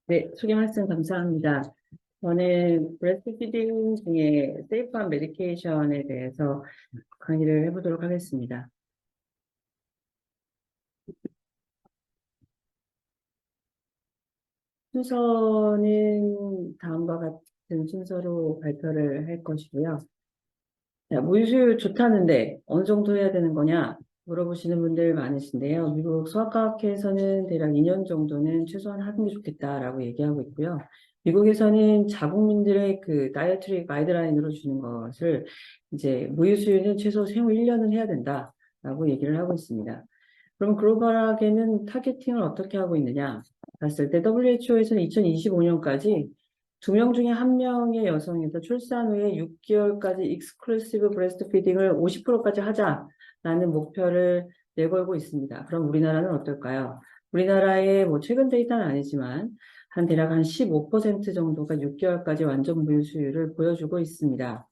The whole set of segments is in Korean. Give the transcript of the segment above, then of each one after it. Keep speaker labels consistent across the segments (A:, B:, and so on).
A: 네, 소개 말씀 감사합니다. 저는 브레스트 피딩 중에 세이프한 메디케이션에 대해서 강의를 해보도록 하겠습니다. 순서는 다음과 같은 순서로 발표를 할 것이고요. 자, 무휴일 좋다는데 어느 정도 해야 되는 거냐 물어보시는 분들 많으신데요. 미국 소아과학회에서는 대략 2년 정도는 최소한 하는 게 좋겠다라고 얘기하고 있고요. 미국에서는 자국민들의 그 다이어트리 가이드라인으로 주는 것을 이제 무휴수유는 최소 생후 1년은 해야 된다라고 얘기를 하고 있습니다. 그럼 글로벌하게는 타겟팅을 어떻게 하고 있느냐 봤을 때 WHO에서는 2025년까지 2명 중에 1명의 여성에서 출산 후에 6개월까지 익스클루시브 브레스트 피딩을 50%까지 하자라는 목표를 내걸고 있습니다. 그럼 우리나라는 어떨까요? 우리나라의 뭐 최근 데이터는 아니지만 대략 한 15% 정도가 6개월까지 완전 무휴 수유를 보여주고 있습니다.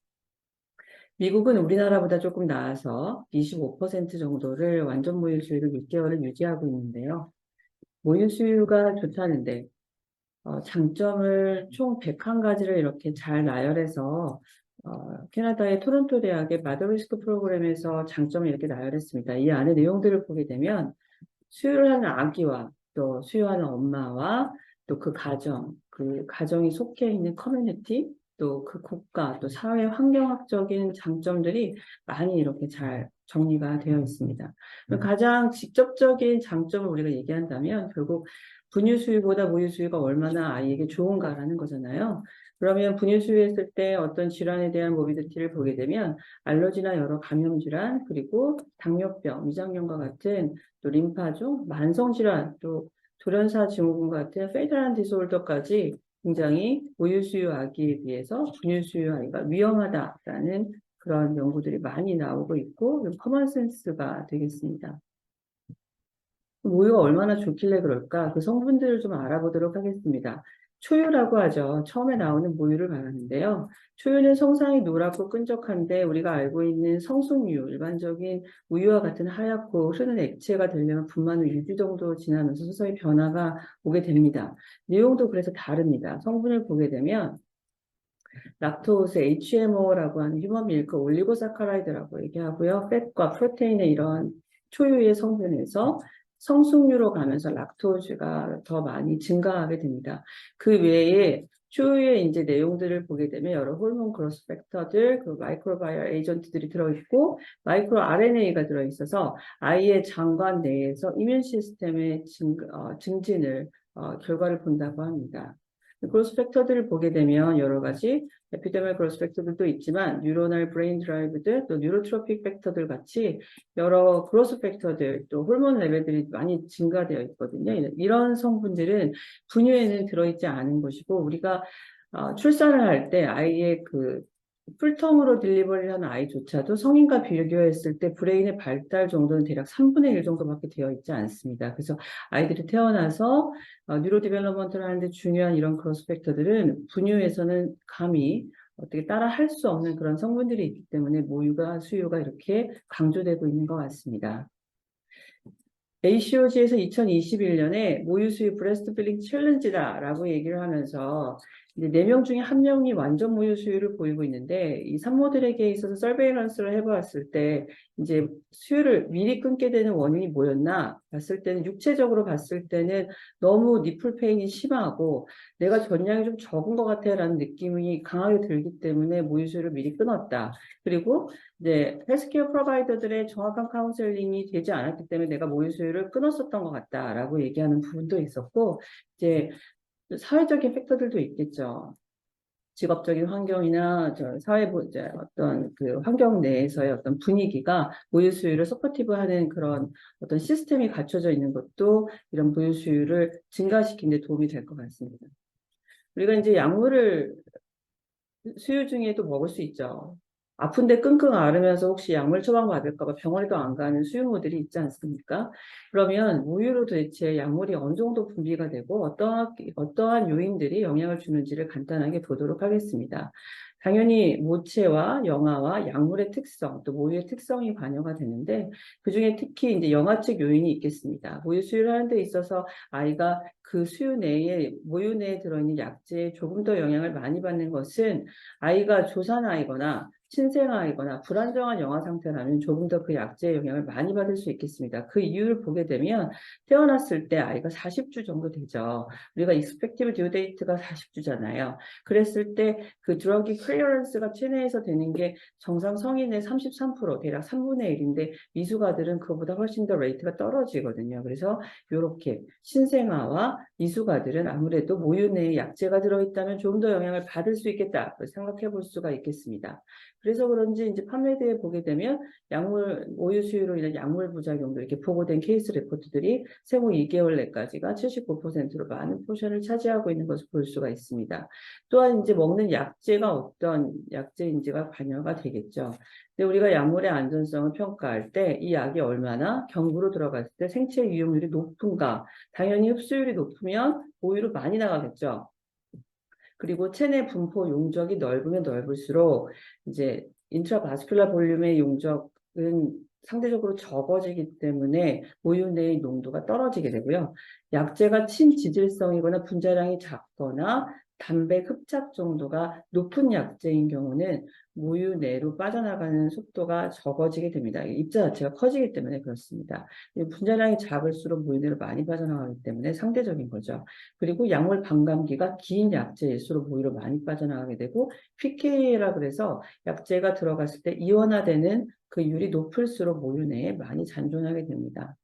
A: 미국은 우리나라보다 조금 나아서 25% 정도를 완전 무휴 수유를 6개월을 유지하고 있는데요. 무휴 수유가 좋다는데 장점을 총 101가지를 이렇게 잘 나열해서 캐나다의 토론토 대학의 마더리스크 프로그램에서 장점을 이렇게 나열했습니다. 이 안에 내용들을 보게 되면 수유를 하는 아기와 또 수유하는 엄마와 또 그 가정, 그 가정이 속해 있는 커뮤니티, 또 그 국가, 또 사회 환경학적인 장점들이 많이 이렇게 잘 정리가 되어 있습니다. 가장 직접적인 장점을 우리가 얘기한다면 결국 분유수유보다 모유수유가 얼마나 아이에게 좋은가라는 거잖아요. 그러면 분유수유했을 때 어떤 질환에 대한 모비디티를 보게 되면 알러지나 여러 감염 질환, 그리고 당뇨병, 위장염과 같은 또 림파종, 만성질환, 또 돌연사 증후군 같은 페이탈한 디소르더까지 굉장히 모유수유 아기에 비해서 분유수유 아이가 위험하다라는 그런 연구들이 많이 나오고 있고 커먼센스가 되겠습니다. 모유가 얼마나 좋길래 그럴까? 그 성분들을 좀 알아보도록 하겠습니다. 초유라고 하죠. 처음에 나오는 모유를 말하는데요. 초유는 성상이 노랗고 끈적한데 우리가 알고 있는 성숙유, 일반적인 우유와 같은 하얗고 흐르는 액체가 되려면 분만 후 6주 정도 지나면서 서서히 변화가 오게 됩니다. 내용도 그래서 다릅니다. 성분을 보게 되면 락토스, HMO라고 하는 휴먼 밀크 올리고사카라이드라고 얘기하고요. 팻과 프로테인의 이런 초유의 성분에서 성숙류로 가면서 락토즈가 더 많이 증가하게 됩니다. 그 외에 초유의 이제 내용들을 보게 되면 여러 호르몬 그로스 팩터들, 그 마이크로바이얼 에이전트들이 들어있고 마이크로 RNA가 들어있어서 아이의 장관 내에서 이뮨 시스템의 증진을 결과를 본다고 합니다. 그로스 팩터들을 보게 되면 여러 가지 에피데멀 그로스 팩터들도 있지만 뉴로널 브레인 드라이브들 또 뉴로트로픽 팩터들 같이 여러 그로스 팩터들 또 호르몬 레벨들이 많이 증가되어 있거든요. 이런 성분들은 분유에는 들어있지 않은 것이고 우리가 출산을 할 때 아이의 그 풀텀으로 딜리버리를 하는 아이조차도 성인과 비교했을 때 브레인의 발달 정도는 대략 3분의 1 정도밖에 되어 있지 않습니다. 그래서 아이들이 태어나서 뉴로 디벨롭먼트를 하는데 중요한 이런 그로스 팩터들은 분유에서는 감히 어떻게 따라 할 수 없는 그런 성분들이 있기 때문에 모유가 수유가 이렇게 강조되고 있는 것 같습니다. ACOG에서 2021년에 모유수유 브레스트 필링 챌린지다라고 얘기를 하면서 이제 4명 중에 1명이 완전 모유수유를 보이고 있는데 이 산모들에게 있어서 서베일런스를 해보았을 때 이제 수유를 미리 끊게 되는 원인이 뭐였나 봤을 때는 육체적으로 봤을 때는 너무 니플 페인이 심하고 내가 전량이 좀 적은 것 같아라는 느낌이 강하게 들기 때문에 모유수유를 미리 끊었다. 그리고 이제 헬스케어 프로바이더들의 정확한 카운셀링이 되지 않았기 때문에 내가 모유수유를 끊었었던 것 같다라고 얘기하는 부분도 있었고 이제 사회적인 팩터들도 있겠죠. 직업적인 환경이나 사회 이제 어떤 그 환경 내에서의 어떤 분위기가 모유수유를 서포티브하는 그런 어떤 시스템이 갖춰져 있는 것도 이런 모유수유를 증가시키는 데 도움이 될 것 같습니다. 우리가 이제 약물을 수유 중에도 먹을 수 있죠. 아픈데 끙끙 앓으면서 혹시 약물 처방받을까 봐 병원에도 안 가는 수유모들이 있지 않습니까? 그러면 모유로 도대체 약물이 어느 정도 분비가 되고 어떠한 요인들이 영향을 주는지를 간단하게 보도록 하겠습니다. 당연히 모체와 영아와 약물의 특성, 또 모유의 특성이 반영가 되는데 그중에 특히 이제 영아측 요인이 있겠습니다. 모유 수유를 하는 데 있어서 아이가 그 수유 내에 모유 내에 들어있는 약재에 조금 더 영향을 많이 받는 것은 아이가 조산아이거나 신생아이거나 불안정한 영아 상태라면 조금 더 그 약재의 영향을 많이 받을 수 있겠습니다. 그 이유를 보게 되면 태어났을 때 아이가 40주 정도 되죠. 우리가 expected due date가 40주잖아요. 그랬을 때 그 드러기 클리어런스가 체내에서 되는 게 정상 성인의 33%, 대략 3분의 1인데 미숙아들은 그거보다 훨씬 더 레이트가 떨어지거든요. 그래서 이렇게 신생아와 미숙아들은 아무래도 모유 내에 약재가 들어있다면 조금 더 영향을 받을 수 있겠다 생각해 볼 수가 있겠습니다. 그래서 그런지 이제 판매대에 보게 되면 약물, 모유 수유로 인한 약물 부작용도 이렇게 보고된 케이스 레포트들이 생후 2개월 내까지가 79%로 많은 포션을 차지하고 있는 것을 볼 수가 있습니다. 또한 이제 먹는 약재가 어떤 약재인지가 반영가 되겠죠. 근데 우리가 약물의 안전성을 평가할 때 이 약이 얼마나 경구로 들어갔을 때 생체 유용률이 높은가, 당연히 흡수율이 높으면 모유로 많이 나가겠죠. 그리고 체내 분포 용적이 넓으면 넓을수록 이제 인트라바스큘라 볼륨의 용적은 상대적으로 적어지기 때문에 모유 내의 농도가 떨어지게 되고요. 약재가 친지질성이거나 분자량이 작거나 단백 흡착 정도가 높은 약재인 경우는 모유 내로 빠져나가는 속도가 적어지게 됩니다. 입자 자체가 커지기 때문에 그렇습니다. 분자량이 작을수록 모유 내로 많이 빠져나가기 때문에 상대적인 거죠. 그리고 약물 반감기가 긴 약재일수록 모유로 많이 빠져나가게 되고 pK라 그래서 약재가 들어갔을 때 이원화되는 그 율이 높을수록 모유 내에 많이 잔존하게 됩니다.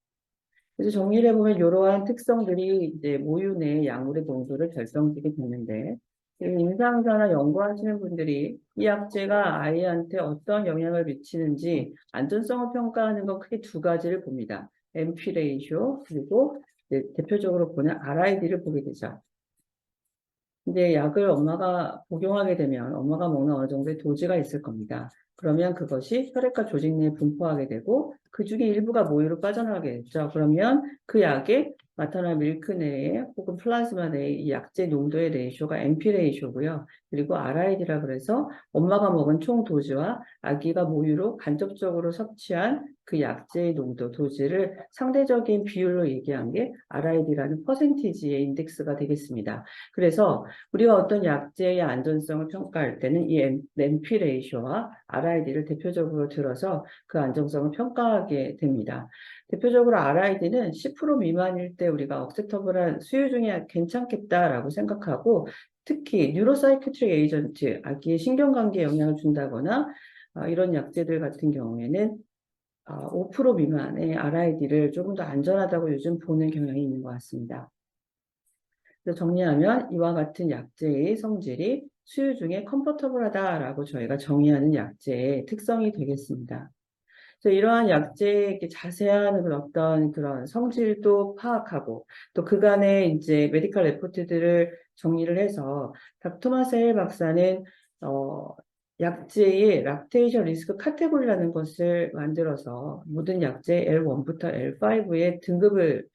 A: 그래서 정리를 해보면 이러한 특성들이 이제 모유 내의 약물의 농도를 결정짓게 되는데 임상사나 연구하시는 분들이 이 약재가 아이한테 어떤 영향을 미치는지 안전성을 평가하는 건 크게 두 가지를 봅니다. MP 레이쇼 그리고 대표적으로 보는 RID를 보게 되죠. 이제 약을 엄마가 복용하게 되면 엄마가 먹는 어느 정도의 도지가 있을 겁니다. 그러면 그것이 혈액과 조직 내에 분포하게 되고 그 중에 일부가 모유로 빠져나가게 되죠. 그러면 그 약에 마터널 밀크 내에 혹은 플라즈마 내에 이 약재 농도의 레이쇼가 MP 레이쇼고요. 그리고 RID라 그래서 엄마가 먹은 총 도즈와 아기가 모유로 간접적으로 섭취한 그 약재의 농도, 도즈를 상대적인 비율로 얘기한 게 RID라는 퍼센티지의 인덱스가 되겠습니다. 그래서 우리가 어떤 약재의 안전성을 평가할 때는 이 MP 레이쇼와 RID를 대표적으로 들어서 그 안정성을 평가하게 됩니다. 대표적으로 RID는 10% 미만일 때 우리가 억셉터블한 수요 중에 괜찮겠다라고 생각하고 특히 뉴로사이키트릭 에이전트, 아기의 신경관계에 영향을 준다거나 이런 약재들 같은 경우에는 5% 미만의 RID를 조금 더 안전하다고 요즘 보는 경향이 있는 것 같습니다. 그래서 정리하면 이와 같은 약재의 성질이 수유 중에 컴포터블하다라고 저희가 정의하는 약재의 특성이 되겠습니다. 그래서 이러한 약재의 자세한 어떤 그런 성질도 파악하고 또 그간의 이제 메디컬 레포트들을 정리를 해서 토마스 헬 박사는 약재의 락테이션 리스크 카테고리라는 것을 만들어서 모든 약재 L1부터 L5의 등급을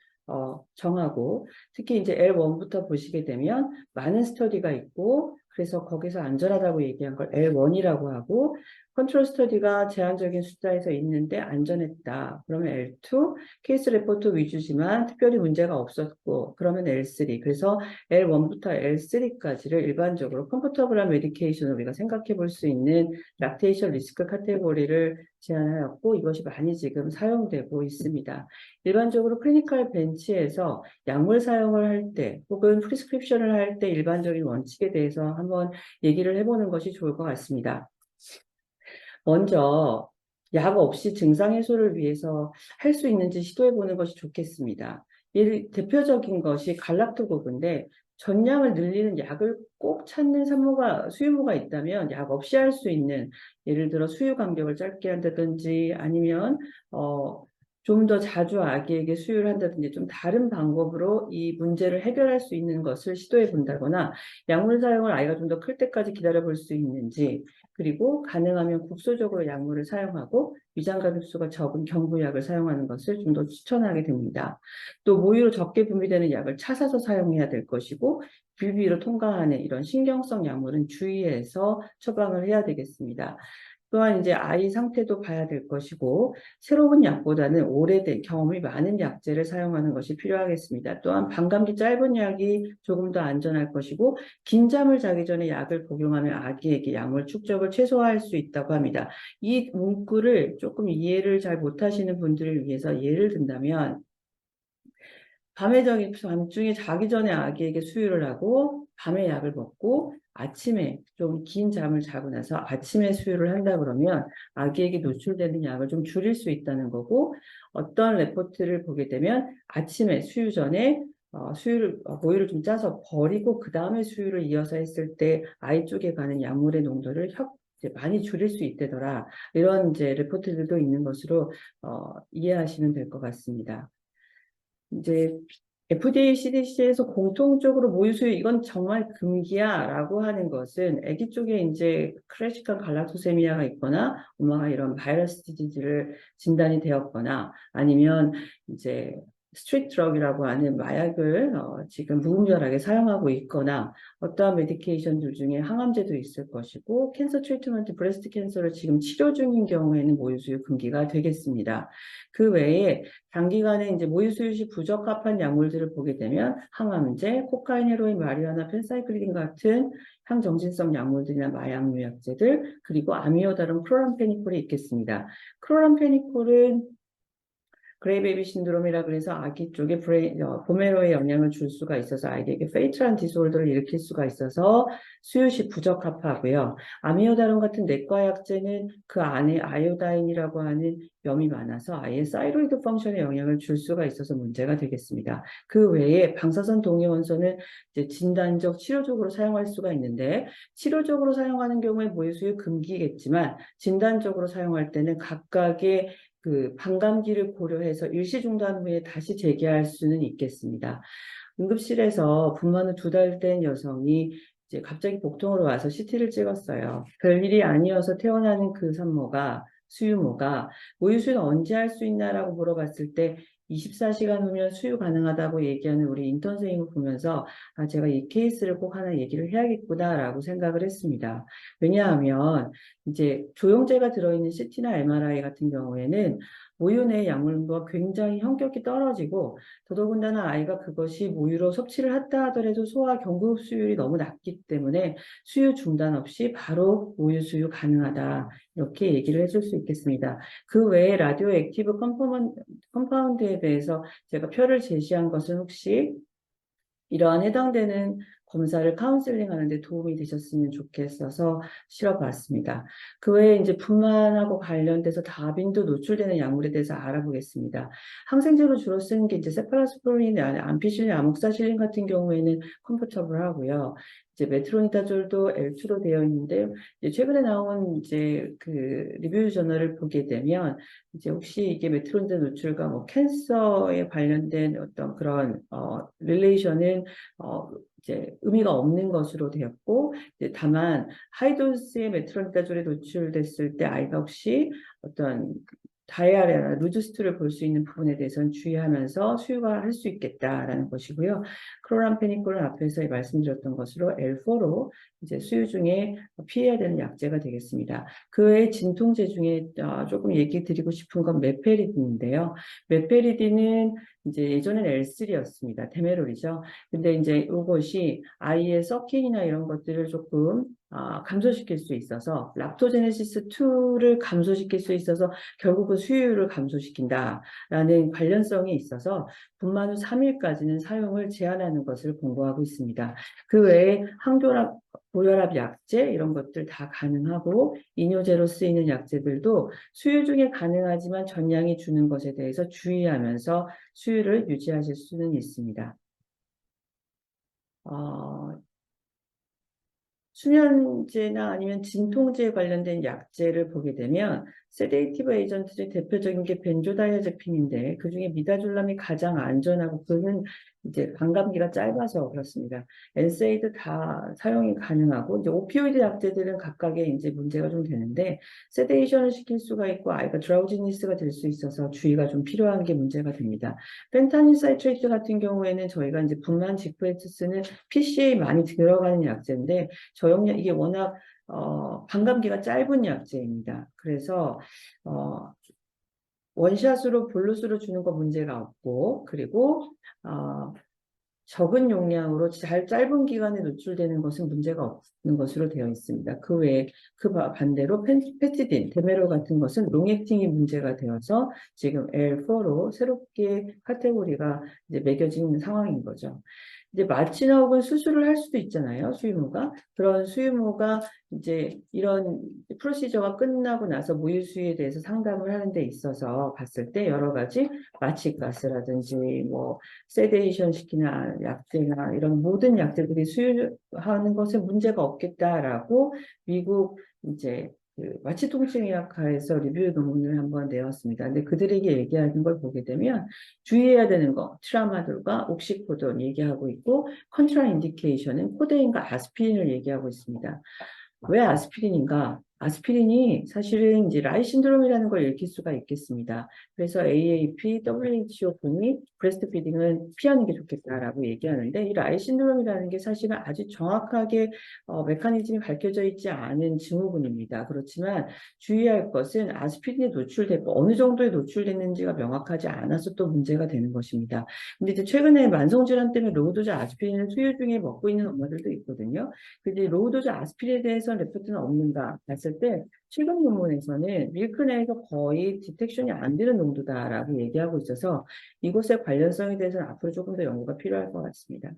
A: 정하고 특히 이제 L1부터 보시게 되면 많은 스터디가 있고 그래서 거기서 안전하다고 얘기한 걸 L1이라고 하고 컨트롤 스터디가 제한적인 숫자에서 있는데 안전했다. 그러면 L2, 케이스 레포트 위주지만 특별히 문제가 없었고 그러면 L3. 그래서 L1부터 L3까지를 일반적으로 컴포터블한 메디케이션을 우리가 생각해 볼 수 있는 락테이션 리스크 카테고리를 제안하였고 이것이 많이 지금 사용되고 있습니다. 일반적으로 클리니컬 벤치에서 약물 사용을 할 때 혹은 프리스크립션을 할 때 일반적인 원칙에 대해서 한번 얘기를 해보는 것이 좋을 것 같습니다. 먼저 약 없이 증상 해소를 위해서 할 수 있는지 시도해보는 것이 좋겠습니다. 대표적인 것이 갈락토고그인데 전량을 늘리는 약을 꼭 찾는 수유모가 있다면 약 없이 할 수 있는 예를 들어 수유 간격을 짧게 한다든지 아니면 좀 더 자주 아기에게 수유를 한다든지 좀 다른 방법으로 이 문제를 해결할 수 있는 것을 시도해 본다거나 약물 사용을 아이가 좀 더 클 때까지 기다려 볼 수 있는지, 그리고 가능하면 국소적으로 약물을 사용하고 위장과 흡수가 적은 경부약을 사용하는 것을 좀 더 추천하게 됩니다. 또 모유로 적게 분비되는 약을 찾아서 사용해야 될 것이고, 불비로 통과하는 이런 신경성 약물은 주의해서 처방을 해야 되겠습니다. 또한 이제 아이 상태도 봐야 될 것이고, 새로운 약보다는 오래된 경험이 많은 약제를 사용하는 것이 필요하겠습니다. 또한 반감기 짧은 약이 조금 더 안전할 것이고, 긴 잠을 자기 전에 약을 복용하면 아기에게 약물 축적을 최소화할 수 있다고 합니다. 이 문구를 조금 이해를 잘 못하시는 분들을 위해서 예를 든다면, 밤중에 자기 전에 아기에게 수유를 하고 밤에 약을 먹고 아침에 좀 긴 잠을 자고 나서 아침에 수유를 한다 그러면 아기에게 노출되는 약을 좀 줄일 수 있다는 거고, 어떤 레포트를 보게 되면 아침에 수유 전에 모유를 좀 짜서 버리고 그 다음에 수유를 이어서 했을 때 아이 쪽에 가는 약물의 농도를 이제 많이 줄일 수 있다더라. 이런 이제 레포트들도 있는 것으로 이해하시면 될 것 같습니다. 이제 FDA, CDC에서 공통적으로 모유수유 이건 정말 금기야라고 하는 것은 아기 쪽에 이제 클래식한 갈락토세미아가 있거나 엄마가 이런 바이러스 디지즈를 진단이 되었거나 아니면 이제 스트릿 드럭이라고 하는 마약을 지금 무분별하게 사용하고 있거나 어떠한 메디케이션들 중에 항암제도 있을 것이고 캔서 트리트먼트 브레스트 캔서를 지금 치료 중인 경우에는 모유수유 금기가 되겠습니다. 그 외에 단기간에 이제 모유수유 시 부적합한 약물들을 보게 되면 항암제, 코카인, 헤로인, 마리화나 펜사이클린 같은 항정신성 약물들이나 마약류 약제들, 그리고 아미오다론 클로람페니콜이 있겠습니다. 클로람페니콜은 그레이베이비 신드롬이라 그래서 아기 쪽에 보메로에 영향을 줄 수가 있어서 아이에게 페이트란 디스올더를 일으킬 수가 있어서 수유 시 부적합하고요. 아미오다론 같은 내과 약제는 그 안에 아이오다인이라고 하는 염이 많아서 아이의 사이로이드 펑션에 영향을 줄 수가 있어서 문제가 되겠습니다. 그 외에 방사선 동위원소는 이제 진단적, 치료적으로 사용할 수가 있는데 치료적으로 사용하는 경우에 모유수유 금기겠지만 진단적으로 사용할 때는 각각의 그 반감기를 고려해서 일시 중단 후에 다시 재개할 수는 있겠습니다. 응급실에서 분만 후 2달 된 여성이 이제 갑자기 복통으로 와서 CT를 찍었어요. 별일이 아니어서 퇴원하는 그 산모가 수유모가 모유 수유는 언제 할 수 있나라고 물어봤을 때 24시간 후면 수유 가능하다고 얘기하는 우리 인턴 선생님을 보면서 제가 이 케이스를 꼭 하나 얘기를 해야겠구나라고 생각을 했습니다. 왜냐하면 이제 조영제가 들어있는 CT나 MRI 같은 경우에는 모유 내 약물과 굉장히 현격히 떨어지고 더더군다나 아이가 그것이 모유로 섭취를 했다 하더라도 소화 경구흡 수율이 너무 낮기 때문에 수유 중단 없이 바로 모유 수유 가능하다. 이렇게 얘기를 해줄 수 있겠습니다. 그 외에 라디오 액티브 컴파운드에 대해서 제가 표를 제시한 것은 혹시 이러한 해당되는 검사를 카운슬링 하는데 도움이 되셨으면 좋겠어서 실어봤습니다. 그 외에 이제 분만하고 관련돼서 다빈도 노출되는 약물에 대해서 알아보겠습니다. 항생제로 주로 쓰는 게 이제 세팔라스프린, 암피실린, 아목사실린 같은 경우에는 컴포터블하고요. 이제 메트로니다졸도 L2로 되어 있는데 이제 최근에 나온 이제 그 리뷰 저널을 보게 되면 이제 혹시 이게 메트로니다 노출과 뭐 캔서에 관련된 어떤 그런 릴레이션은 이제 의미가 없는 것으로 되었고, 이제 다만 하이도스의 메트로니다졸에 노출됐을 때 아이가 혹시 어떤 다이아레나 루즈스트를 볼 수 있는 부분에 대해서는 주의하면서 수유가 할 수 있겠다라는 것이고요. 클로람페니콜은 앞에서 말씀드렸던 것으로 L4로 이제 수유 중에 피해야 되는 약제가 되겠습니다. 그 외에 진통제 중에 조금 얘기 드리고 싶은 건 메페리딘인데요. 메페리딘은 이제 예전엔 L3였습니다. 데메롤이죠. 근데 이제 이것이 아이의 서킹이나 이런 것들을 조금 감소시킬 수 있어서 락토제네시스 2를 감소시킬 수 있어서 결국은 수유율을 감소시킨다라는 관련성이 있어서 분만 후 3일까지는 사용을 제한하는 것을 권고하고 있습니다. 그 외에 항교랍 고혈압 약제 이런 것들 다 가능하고 이뇨제로 쓰이는 약제들도 수유 중에 가능하지만 전량이 주는 것에 대해서 주의하면서 수유를 유지하실 수는 있습니다. 어, 수면제나 아니면 진통제에 관련된 약제를 보게 되면 세데이티브 에이전트 중 대표적인 게 벤조다이아제핀인데 그중에 미다졸람이 가장 안전하고 그는 이제 반감기가 짧아서 그렇습니다. 엔세이드 다 사용이 가능하고 이제 오피오이드 약제들은 각각의 이제 문제가 좀 되는데 세데이션을 시킬 수가 있고 아이가 드라우지니스가 될 수 있어서 주의가 좀 필요한 게 문제가 됩니다. 펜타닐 사이트레이트 같은 경우에는 저희가 이제 분만 직후에서 쓰는 PCA 많이 들어가는 약제인데 저용량 이게 워낙 반감기가 짧은 약제입니다. 그래서 어, 원샷으로 볼루스로 주는 거 문제가 없고 그리고 어, 적은 용량으로 짧은 기간에 노출되는 것은 문제가 없는 것으로 되어 있습니다. 그 외에 반대로 페티딘, 데메롤 같은 것은 롱액팅이 문제가 되어서 지금 L4로 새롭게 카테고리가 이제 매겨진 상황인 거죠. 이제 마취나 혹은 수술을 할 수도 있잖아요. 수유모가. 그런 수유모가 이제 이런 프로시저가 끝나고 나서 무유수유에 대해서 상담을 하는 데 있어서 봤을 때 여러 가지 마취가스라든지 뭐 세데이션 시키나 약제나 이런 모든 약제들이 수유하는 것에 문제가 없겠다라고 미국 이제 그 마취통증의학회에서 리뷰 논문을 한번 내었습니다. 근데 그들에게 얘기하는 걸 보게 되면 주의해야 되는 거, 트라마돌과 옥시코돈 얘기하고 있고 컨트라인디케이션은 코데인과 아스피린을 얘기하고 있습니다. 왜 아스피린인가? 아스피린이 사실은 이제 라이 신드롬이라는 걸 읽힐 수가 있겠습니다. 그래서 AAP, WHO 등이 브레스트 피딩을 피하는 게 좋겠다라고 얘기하는데 이 라이 신드롬이라는 게 사실은 아주 정확하게 메커니즘이 밝혀져 있지 않은 증후군입니다. 그렇지만 주의할 것은 아스피린에 노출되고 어느 정도에 노출됐는지가 명확하지 않아서 또 문제가 되는 것입니다. 근데 이제 최근에 만성질환 때문에 로우도즈 아스피린을 수유 중에 먹고 있는 엄마들도 있거든요. 근데 로우도즈 아스피린에 대해서 레포트는 없는가 봤을 때 최근 논문에서는 밀크 내에서 거의 디텍션이 안 되는 농도다라고 얘기하고 있어서 이것의 관련성에 대해서는 앞으로 조금 더 연구가 필요할 것 같습니다.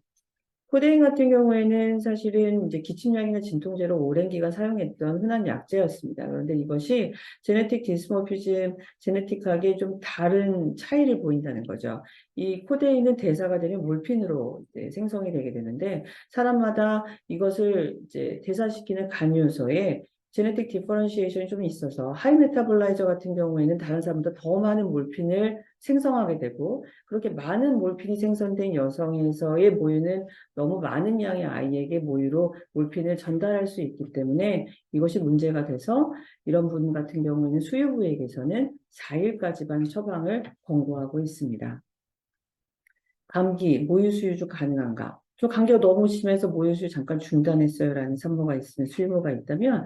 A: 코데인 같은 경우에는 사실은 이제 기침약이나 진통제로 오랜 기간 사용했던 흔한 약제였습니다. 그런데 이것이 제네틱 디스모피즘, 제네틱하게 좀 다른 차이를 보인다는 거죠. 이 코데인은 대사가 되면 몰핀으로 이제 생성이 되게 되는데 사람마다 이것을 이제 대사시키는 간효소에 제네틱 디퍼런시에이션이 좀 있어서 하이 메타볼라이저 같은 경우에는 다른 사람보다 더 많은 몰핀을 생성하게 되고 그렇게 많은 몰핀이 생성된 여성에서의 모유는 너무 많은 양의 아이에게 모유로 몰핀을 전달할 수 있기 때문에 이것이 문제가 돼서 이런 분 같은 경우에는 수유부에게서는 4일까지만 처방을 권고하고 있습니다. 감기, 모유 수유 가능한가? 저 감기가 너무 심해서 모유 수유 잠깐 중단했어요라는 산모가 있으면 수유모가 있다면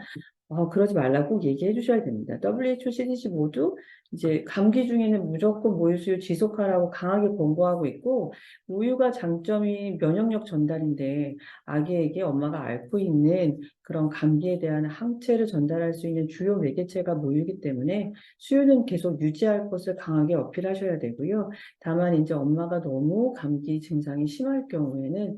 A: 그러지 말라고 얘기해 주셔야 됩니다. WHO, CDC 모두 이제 감기 중에는 무조건 모유 수유 지속하라고 강하게 권고하고 있고 모유가 장점이 면역력 전달인데 아기에게 엄마가 앓고 있는 그런 감기에 대한 항체를 전달할 수 있는 주요 매개체가 모유이기 때문에 수유는 계속 유지할 것을 강하게 어필하셔야 되고요. 다만 이제 엄마가 너무 감기 증상이 심할 경우에는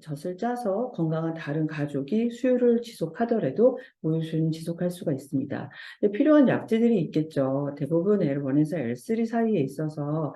A: 젖을 짜서 건강한 다른 가족이 수유를 지속하더라도 모유 수유는 지속할 수가 있습니다. 필요한 약제들이 있겠죠. 대부분 L1에서 L3 사이에 있어서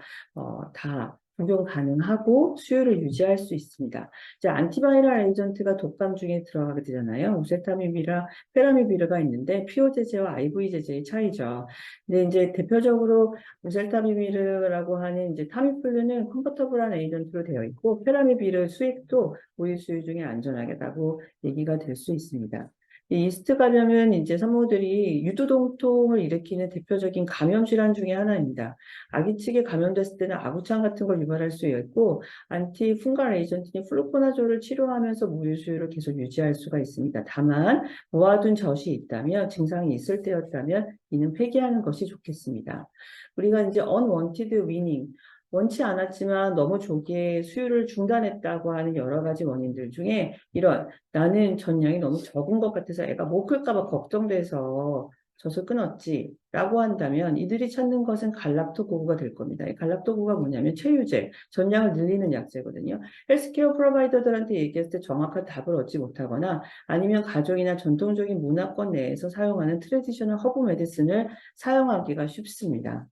A: 다 복용 가능하고 수유를 유지할 수 있습니다. 이제 안티바이럴 에이전트가 독감 중에 들어가게 되잖아요. 우세타미비라, 페라미비르가 있는데 피오제제와 IV 제제의 차이죠. 근데 이제 대표적으로 우셀타미비르라고 하는 이제 타미플루는 컴포터블한 에이전트로 되어 있고 페라미비르 수액도 모유 수유 중에 안전하다고 얘기가 될 수 있습니다. 이 이스트 감염은 이제 산모들이 유두동통을 일으키는 대표적인 감염 질환 중에 하나입니다. 아기 측에 감염됐을 때는 아구창 같은 걸 유발할 수 있고 안티 fungal 에이전트인 플루코나졸을 치료하면서 모유 수유를 계속 유지할 수가 있습니다. 다만 모아둔 젖이 있다면 증상이 있을 때였다면 이는 폐기하는 것이 좋겠습니다. 우리가 이제 unwanted weaning 원치 않았지만 너무 조기에 수유를 중단했다고 하는 여러 가지 원인들 중에 이런 나는 전량이 너무 적은 것 같아서 애가 못 클까 봐 걱정돼서 젖을 끊었지 라고 한다면 이들이 찾는 것은 갈락토고구가 될 겁니다. 이 갈락토고구가 뭐냐면 체유제, 전량을 늘리는 약제거든요. 헬스케어 프로바이더들한테 얘기했을 때 정확한 답을 얻지 못하거나 아니면 가족이나 전통적인 문화권 내에서 사용하는 트레디셔널 허브 메디슨을 사용하기가 쉽습니다.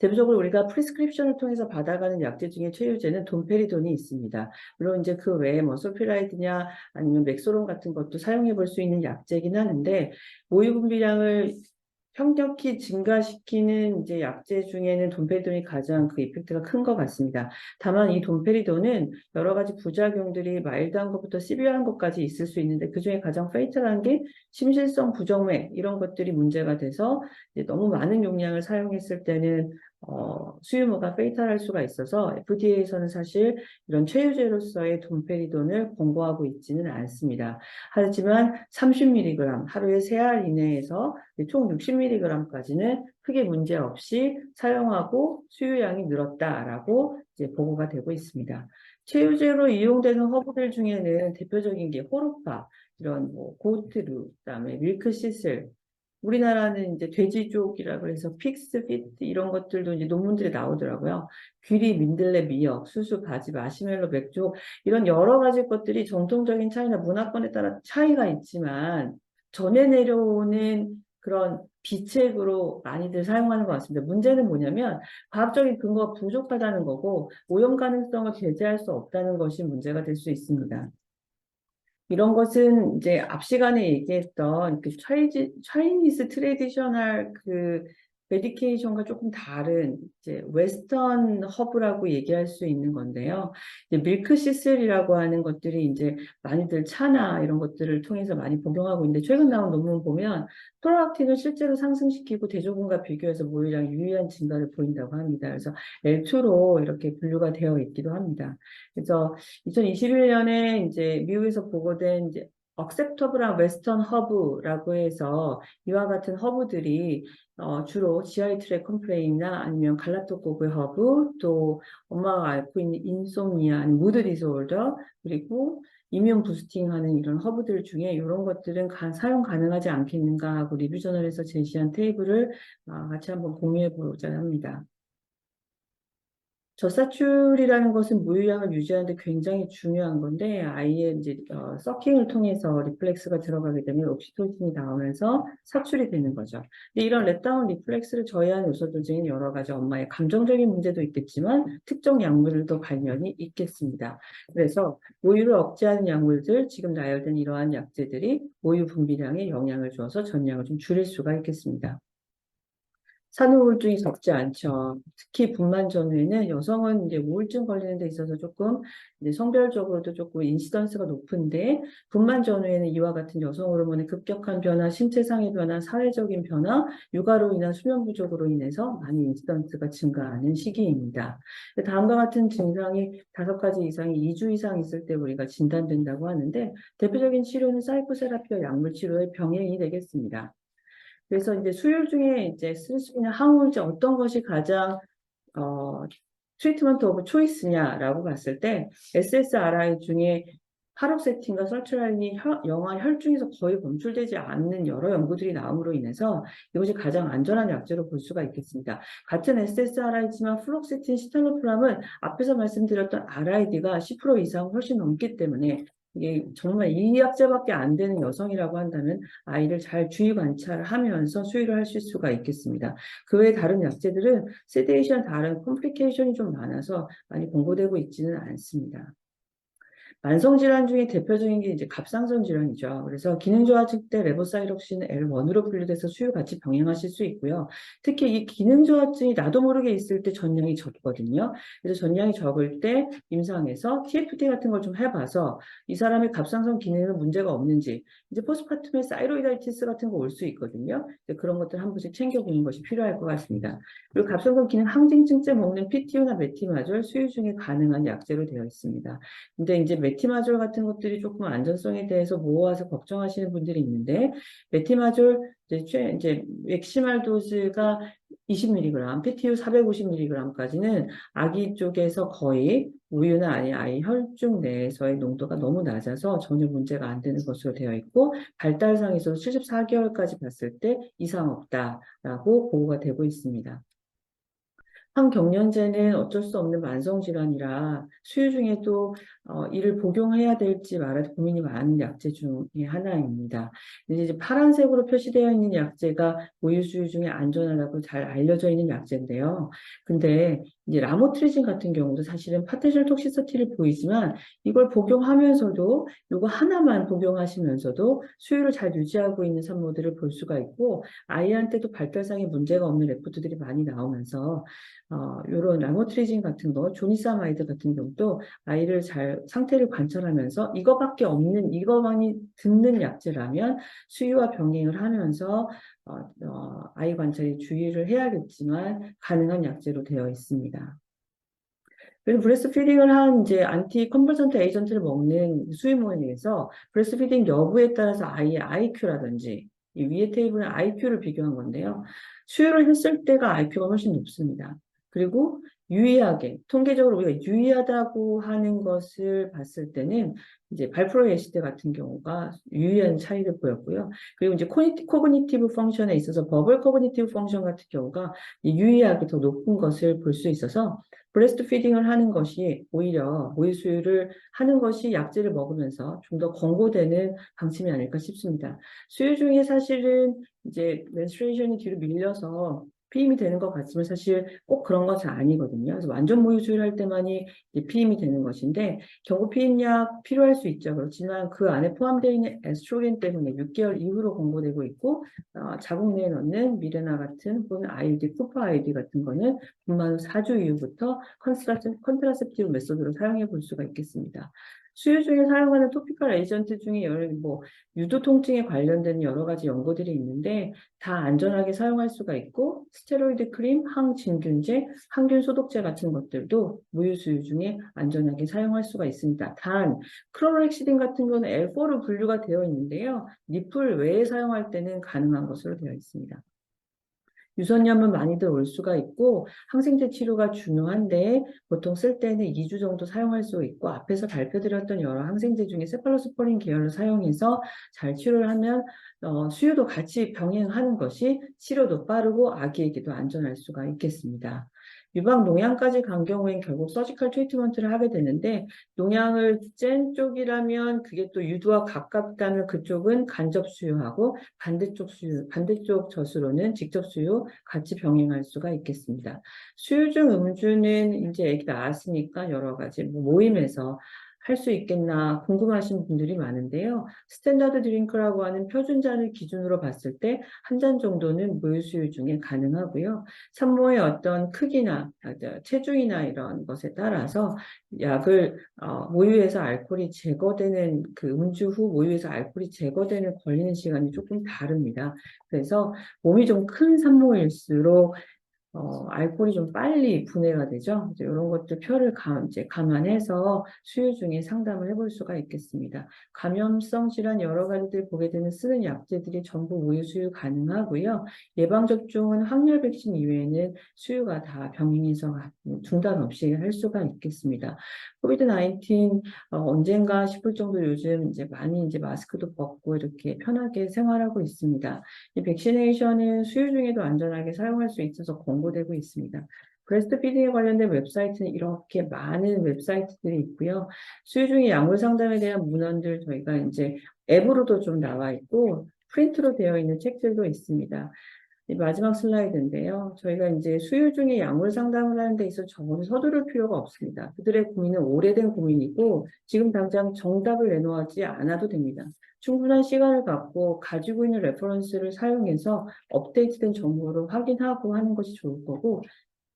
A: 대표적으로 우리가 프리스크립션을 통해서 받아가는 약제 중에 최유제는 돈페리돈이 있습니다. 물론 이제 그 외에 뭐 솔피라이드냐 아니면 맥소론 같은 것도 사용해 볼 수 있는 약제긴 하는데 모유 분비량을 현격히 증가시키는 이제 약제 중에는 돈페리돈이 가장 그 이펙트가 큰 것 같습니다. 다만 이 돈페리돈은 여러 가지 부작용들이 마일드한 것부터 시비어한 것까지 있을 수 있는데 그중에 가장 페이탈한 게 심실성 부정맥 이런 것들이 문제가 돼서 이제 너무 많은 용량을 사용했을 때는 수유모가 페이탈할 수가 있어서 FDA에서는 사실 이런 최유제로서의 돈페리돈을 권고하고 있지는 않습니다. 하지만 30mg 하루에 3알 이내에서 총 60mg까지는 크게 문제 없이 사용하고 수유량이 늘었다라고 이제 보고가 되고 있습니다. 최유제로 이용되는 허브들 중에는 대표적인 게 호르파, 이런 뭐 고트루, 그다음에 밀크시슬, 우리나라는 이제 돼지족이라고 해서 픽스 피트 이런 것들도 이제 논문들이 나오더라고요. 귀리, 민들레, 미역, 수수, 바지, 마시멜로, 맥주 이런 여러 가지 것들이 정통적인 차이나 문화권에 따라 차이가 있지만 전해 내려오는 그런 비책으로 많이들 사용하는 것 같습니다. 문제는 뭐냐면 과학적인 근거가 부족하다는 거고 오염 가능성을 배제할 수 없다는 것이 문제가 될 수 있습니다. 이런 것은 이제 앞 시간에 얘기했던 그 차이니스 트레디셔널 그 메디케이션과 조금 다른 이제 웨스턴 허브라고 얘기할 수 있는 건데요. 이제 밀크 시슬이라고 하는 것들이 이제 많이들 차나 이런 것들을 통해서 많이 복용하고 있는데 최근 나온 논문 보면 프롤락틴을 실제로 상승시키고 대조군과 비교해서 모유량 유의한 증가를 보인다고 합니다. 그래서 L2로 이렇게 분류가 되어 있기도 합니다. 그래서 2021년에 이제 미국에서 보고된 이제 억셉터블한 웨스턴 허브라고 해서 이와 같은 허브들이 주로 GI 트랙 컴플레인이나 아니면 갈라토코그 허브 또 엄마가 앓고 있는 인솜니아 아니면 무드 디소르더 그리고 이뮨 부스팅하는 이런 허브들 중에 이런 것들은 사용 가능하지 않겠는가 하고 리뷰 저널에서 제시한 테이블을 같이 한번 공유해 보자 합니다. 젖사출이라는 것은 모유량을 유지하는데 굉장히 중요한 건데 아이의 이제 서킹을 통해서 리플렉스가 들어가게 되면 옥시토신이 나오면서 사출이 되는 거죠. 근데 이런 렛다운 리플렉스를 저해하는 요소들 중에 여러 가지 엄마의 감정적인 문제도 있겠지만 특정 약물들도 관련이 있겠습니다. 그래서 모유를 억제하는 약물들 지금 나열된 이러한 약제들이 모유 분비량에 영향을 주어서 전량을 좀 줄일 수가 있겠습니다. 산후우울증이 적지 않죠. 특히 분만 전후에는 여성은 이제 우울증 걸리는 데 있어서 조금 이제 성별적으로도 조금 인시던스가 높은데 분만 전후에는 이와 같은 여성 호르몬의 급격한 변화, 신체상의 변화, 사회적인 변화, 육아로 인한 수면 부족으로 인해서 많이 인시던스가 증가하는 시기입니다. 다음과 같은 증상이 5가지 이상이 2주 이상 있을 때 우리가 진단된다고 하는데 대표적인 치료는 사이코세라피와 약물 치료의 병행이 되겠습니다. 그래서 이제 수혈 중에 이제 쓸 수 있는 항우울제 어떤 것이 가장 어, 트리트먼트 오브 초이스냐라고 봤을 때 SSRI 중에 파록세틴과 설트랄린이 영아 혈중에서 거의 검출되지 않는 여러 연구들이 나옴으로 인해서 이것이 가장 안전한 약제로 볼 수가 있겠습니다. 같은 SSRI지만 플록세틴, 시탈로프람은 앞에서 말씀드렸던 RID가 10% 이상 훨씬 넘기 때문에 이게 정말 이 약제밖에 안 되는 여성이라고 한다면 아이를 잘 주의 관찰하면서 수유를 하실 수가 있겠습니다. 그 외에 다른 약제들은 세데이션 다른 컴플리케이션이 좀 많아서 많이 공고되고 있지는 않습니다. 만성질환 중에 대표적인 게 이제 갑상선 질환이죠. 그래서 기능저하증 때 레보사이록시는 L1으로 분류돼서 수유 같이 병행하실 수 있고요. 특히 이 기능저하증이 나도 모르게 있을 때 전량이 적거든요. 그래서 전량이 적을 때 임상에서 TFT 같은 걸 좀 해봐서 이 사람의 갑상선 기능은 문제가 없는지 이제 포스트파툼에 사이로이다이티스 같은 거 올 수 있거든요. 그런 것들 한 번씩 챙겨보는 것이 필요할 것 같습니다. 그리고 갑상선 기능 항진증제 먹는 PTO나 메티마졸 수유 중에 가능한 약제로 되어 있습니다. 근데 이제 메티마졸 같은 것들이 조금 안전성에 대해서 모호해서 걱정하시는 분들이 있는데 메티마졸 이제 맥시멀 도즈가 20mg, PTU 450mg까지는 아기 쪽에서 거의 우유나 아니 아이 혈중 내에서의 농도가 너무 낮아서 전혀 문제가 안 되는 것으로 되어 있고 발달상에서도 74개월까지 봤을 때 이상 없다라고 보고가 되고 있습니다. 항경련제는 어쩔 수 없는 만성질환이라 수유 중에도 이를 복용해야 될지 말아야 고민이 많은 약제 중에 하나입니다. 근데 이제 파란색으로 표시되어 있는 약제가 모유 수유 중에 안전하다고 잘 알려져 있는 약제인데요. 근데 이제 라모트리진 같은 경우도 사실은 파테셜 톡시서티를 보이지만 이걸 복용하면서도 이거 하나만 복용하시면서도 수유를 잘 유지하고 있는 산모들을 볼 수가 있고 아이한테도 발달상에 문제가 없는 레포트들이 많이 나오면서 요런 라모트리진 같은 거, 조니사마이드 같은 경우도 아이를 잘 상태를 관찰하면서 이거밖에 없는, 이거만이 듣는 약제라면 수유와 병행을 하면서 아이 관찰에 주의를 해야겠지만 가능한 약제로 되어 있습니다. 그리고 브레스트 피딩을 한 이제 안티 컨버전트 에이전트를 먹는 수유모에서 브레스트 피딩 여부에 따라서 아이의 IQ라든지 이 위에 테이블은 IQ를 비교한 건데요. 수유를 했을 때가 IQ가 훨씬 높습니다. 그리고 유의하게, 통계적으로 우리가 유의하다고 하는 것을 봤을 때는 이제 발프로 예시대 같은 경우가 유의한 차이를 보였고요. 그리고 이제 코그니티브 펑션에 있어서 버블 코그니티브 펑션 같은 경우가 유의하게 더 높은 것을 볼 수 있어서 브레스트 피딩을 하는 것이 오히려 모유 수유를 하는 것이 약제를 먹으면서 좀 더 권고되는 방침이 아닐까 싶습니다. 수유 중에 사실은 이제 menstruation이 뒤로 밀려서 피임이 되는 것 같지만 사실 꼭 그런 것은 아니거든요. 그래서 완전 모유 수유를 할 때만이 피임이 되는 것인데 경구 피임약 필요할 수 있죠. 그렇지만 그 안에 포함되어 있는 에스트로겐 때문에 6개월 이후로 권고되고 있고 자궁 내에 넣는 미레나 같은 혹은 아이디, 쿠파 아이디 같은 거는 분만 후 4주 이후부터 컨트라셉티브 메소드로 사용해 볼 수가 있겠습니다. 수유 중에 사용하는 토피컬 에이전트 중에 유도 통증에 관련된 여러 가지 연고들이 있는데 다 안전하게 사용할 수가 있고 스테로이드 크림, 항진균제, 항균 소독제 같은 것들도 무유 수유 중에 안전하게 사용할 수가 있습니다. 단 크로렉시딘 같은 경우는 L4로 분류가 되어 있는데요. 니플 외에 사용할 때는 가능한 것으로 되어 있습니다. 유선염은 많이들 올 수가 있고 항생제 치료가 중요한데 보통 쓸 때는 2주 정도 사용할 수 있고 앞에서 발표드렸던 여러 항생제 중에 세팔로스포린 계열을 사용해서 잘 치료를 하면 수유도 같이 병행하는 것이 치료도 빠르고 아기에게도 안전할 수가 있겠습니다. 유방 농양까지 간 경우엔 결국 서지컬 트리트먼트를 하게 되는데 농양을 짠 쪽이라면 그게 또 유두와 가깝다면 그쪽은 간접 수유하고 반대쪽 젖으로는 직접 수유 같이 병행할 수가 있겠습니다. 수유 중 음주는 이제 애기 낳았으니까 여러 가지 모임에서 할 수 있겠나 궁금하신 분들이 많은데요. 스탠다드 드링크라고 하는 표준잔을 기준으로 봤을 때 한 잔 정도는 모유수유 중에 가능하고요. 산모의 어떤 크기나 체중이나 이런 것에 따라서 약을 모유에서 알코올이 제거되는 그 음주 후 모유에서 알코올이 제거되는 걸리는 시간이 조금 다릅니다. 그래서 몸이 좀 큰 산모일수록 알코올이 좀 빨리 분해가 되죠. 이제 이런 것들 표를 이제 감안해서 수유 중에 상담을 해볼 수가 있겠습니다. 감염성 질환 여러 가지들 보게 되면 쓰는 약제들이 전부 모유 수유 가능하고요. 예방접종은 확열 백신 이외에는 수유가 다 병행해서 중단 없이 할 수가 있겠습니다. 코비드 19 언젠가 싶을 정도 요즘 이제 많이 이제 마스크도 벗고 이렇게 편하게 생활하고 있습니다. 이 백시네이션은 수유 중에도 안전하게 사용할 수 있어서 권고되고 있습니다. 브레스트 피딩에 관련된 웹사이트는 이렇게 많은 웹사이트들이 있고요. 수유 중에 약물 상담에 대한 문헌들 저희가 이제 앱으로도 좀 나와 있고 프린트로 되어 있는 책들도 있습니다. 이 마지막 슬라이드인데요. 저희가 이제 수유 중에 약물 상담을 하는 데 있어서 적어도 서두를 필요가 없습니다. 그들의 고민은 오래된 고민이고 지금 당장 정답을 내놓지 않아도 됩니다. 충분한 시간을 갖고 가지고 있는 레퍼런스를 사용해서 업데이트된 정보를 확인하고 하는 것이 좋을 거고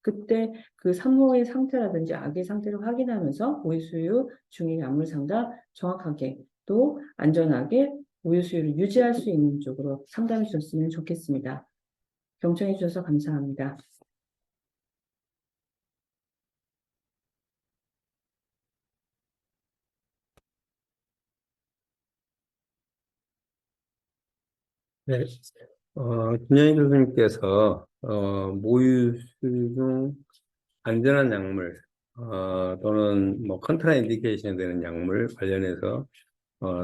A: 그때 그 산모의 상태라든지 아기의 상태를 확인하면서 모유 수유 중의 약물 상담 정확하게 또 안전하게 모유 수유를 유지할 수 있는 쪽으로 상담해 주셨으면 좋겠습니다. 경청해 주셔서 감사합니다.
B: 네, 김영희 교수님께서 모유 중 안전한 약물 또는 뭐 컨트라인디케이션이 되는 약물 관련해서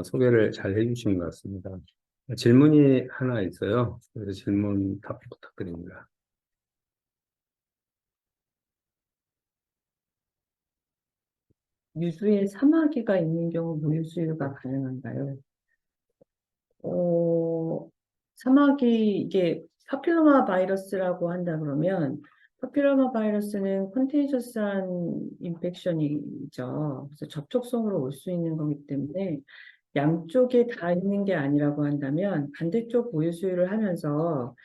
B: 소개를 잘 해주신 것 같습니다. 질문이 하나 있어요. 그래서 질문 답 부탁드립니다.
A: 유두에 사마귀가 있는 경우 모유 수유가 가능한가요? 어, 사마귀, 이게 파필로마 바이러스라고 한다 그러면, 파필로마 바이러스는 컨테이저스한 인펙션이죠. 그래서 접촉성으로 올 수 있는 거기 때문에, 양쪽에 다 있는 게 아니라고 한다면, 반대쪽 모유 수유를 하면서,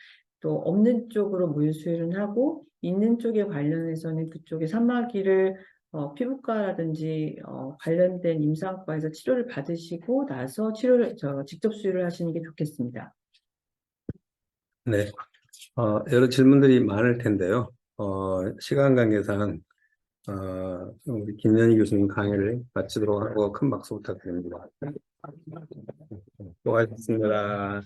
A: 또 없는 쪽으로 모유 수유를 하고, 있는 쪽에 관련해서는 그쪽에 사마귀를 피부과라든지 관련된 임상과에서 치료를 받으시고 나서 직접 수유를 하시는 게 좋겠습니다.
B: 네. 여러 질문들이 많을 텐데요. 시간 관계상, 우리 김연희 교수님 강의를 마치도록 하고 큰 박수 부탁드립니다. 수고하셨습니다.